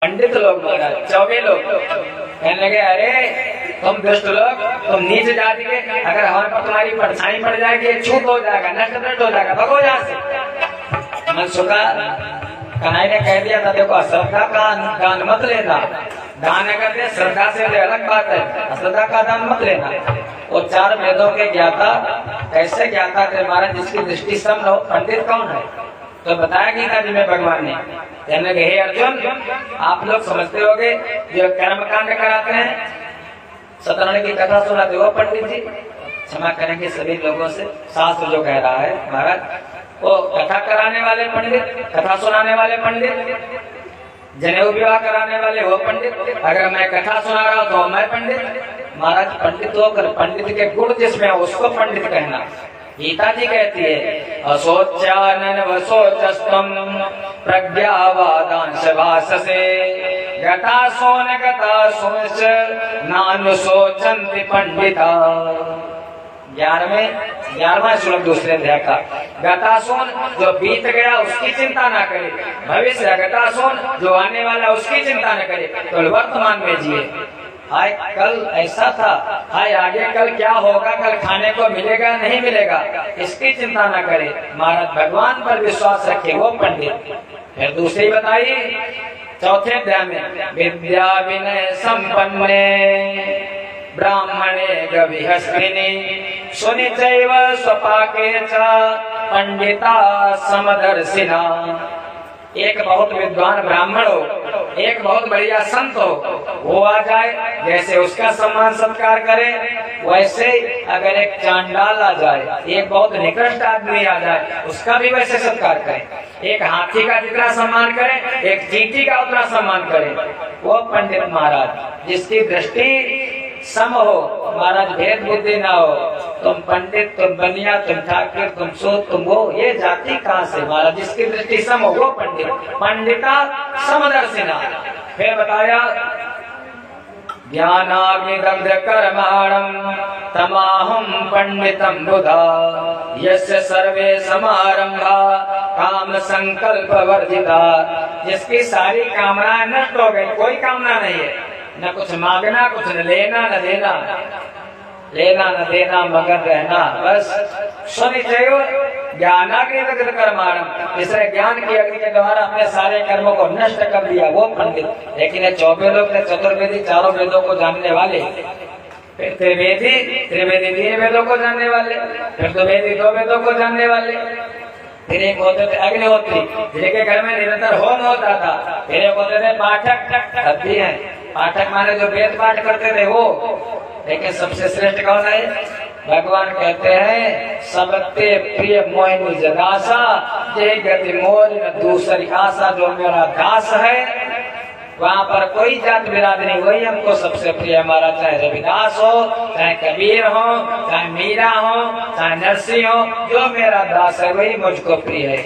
पंडित लोग महाराज चौबे लोग कहने लगे, अरे तुम दुष्ट लोग, तुम नीच जाति के, अगर हमारे पर तुम्हारी परछाई पड़ जाएगी, छूत हो जाएगा, नष्ट हो जाएगा, भगो यहाँ से। मनसुखा कन्हैया ने कह दिया था, देखो श्रद्धा का दान मत लेना, दान अगर दे श्रद्धा से अलग बात है, अश्रद्धा का दान मत लेना। वो चार वेदों के ज्ञाता कैसे ज्ञाता थे महाराज, जिसकी दृष्टि सम हो, पंडित कौन है? तो बताया गीता जी में भगवान ने, कहने लगे, हे अर्जुन, आप लोग समझते होंगे जो कर्म कांड कराते हैं, सत्यनारायण की कथा सुनाते हो पंडित जी, क्षमा करेंगे सभी लोगों से, शास्त्र जो कह रहा है महाराज, वो कथा कराने वाले पंडित, कथा सुनाने वाले पंडित, जनेऊ विवाह कराने वाले वो पंडित, अगर मैं कथा सुना रहा हूँ तो मैं पंडित। महाराज पंडित होकर पंडित के गुण जिसमें उसको पंडित कहना। गीता जी कहती है, असोचानन वसोचस्तम प्रज्ञावादांश भाषसे गतासोन गतासोच नानुशोचन्ति पंडिता। 11वां श्लोक दूसरे अध्याय का। गतासोन जो बीत गया उसकी चिंता ना करे, भविष्य गतासोन जो आने वाला उसकी चिंता न करे, तो वर्तमान में जिए। हाय कल ऐसा था, हाय आगे कल क्या होगा, कल खाने को मिलेगा नहीं मिलेगा, इसकी चिंता न करे। महाराज भगवान पर विश्वास रखे, वो पंडित। फिर दूसरी बताइए चौथे अध्याय में, विद्या विनय संपन्ने ब्राह्मणे गविहस्तिनि सुनिचैव स्वपाके च पंडिता समदर्शिना। एक बहुत विद्वान ब्राह्मण हो, एक बहुत बढ़िया संत हो, वो आ जाए, जैसे उसका सम्मान सत्कार करे, वैसे अगर एक चांडाल आ जाए, एक बहुत निकृष्ट आदमी आ जाए, उसका भी वैसे सत्कार करे। एक हाथी का जितना सम्मान करे, एक चींटी का उतना सम्मान करे, वो पंडित महाराज। जिसकी दृष्टि सम हो महाराज, भेद बुद्धि ना हो, तुम पंडित, तुम बनिया, तुम ठाकुर, तुम सूत, तुम वो, ये जाति कहाँ से महाराज? जिसकी दृष्टि सम हो वो पंडित। पंडिता समदर्शिना। फिर बताया, ज्ञानाग्निदग्ध कर्माणं तमाहं पंडितं बुधा यस्य सर्वे समारंभा काम संकल्प वर्जिता। जिसकी सारी कामनाएं नष्ट हो गई, कोई कामना नहीं है, न कुछ मांगना, कुछ न लेना न देना, लेना न देना मगर रहना, बस सुनिचैव ज्ञानाग्निदग्ध कर्माणं, इसने ज्ञान की अग्नि के द्वारा अपने सारे कर्मों को नष्ट कर दिया, वो पंडित। लेकिन ये 24 लोग थे, चतुर्वेदी, चारों वेदों को जानने वाले, फिर त्रिवेदी 3 वेदों को जानने वाले, फिर द्विवेदी 2 वेदों को जानने वाले, फिर एक होते थे अग्निहोत्री, जिनके घर में निरंतर होम होता था, फिर एक होते थे पाठक, अब भी हैं पाठक, माने जो वेद पाठ करते थे वो। लेकिन सबसे श्रेष्ठ कौन है? भगवान कहते हैं, सबते प्रिय मोहिनी जदासा, जय गति मोर न दूसरी आशा। जो मेरा दास है वहाँ पर कोई जात विराद नहीं, वही हमको सबसे प्रिय हमारा, चाहे रविदास हो, चाहे कबीर हो, चाहे मीरा हो, चाहे नरसिंह हो, जो मेरा दास है वही मुझको प्रिय है।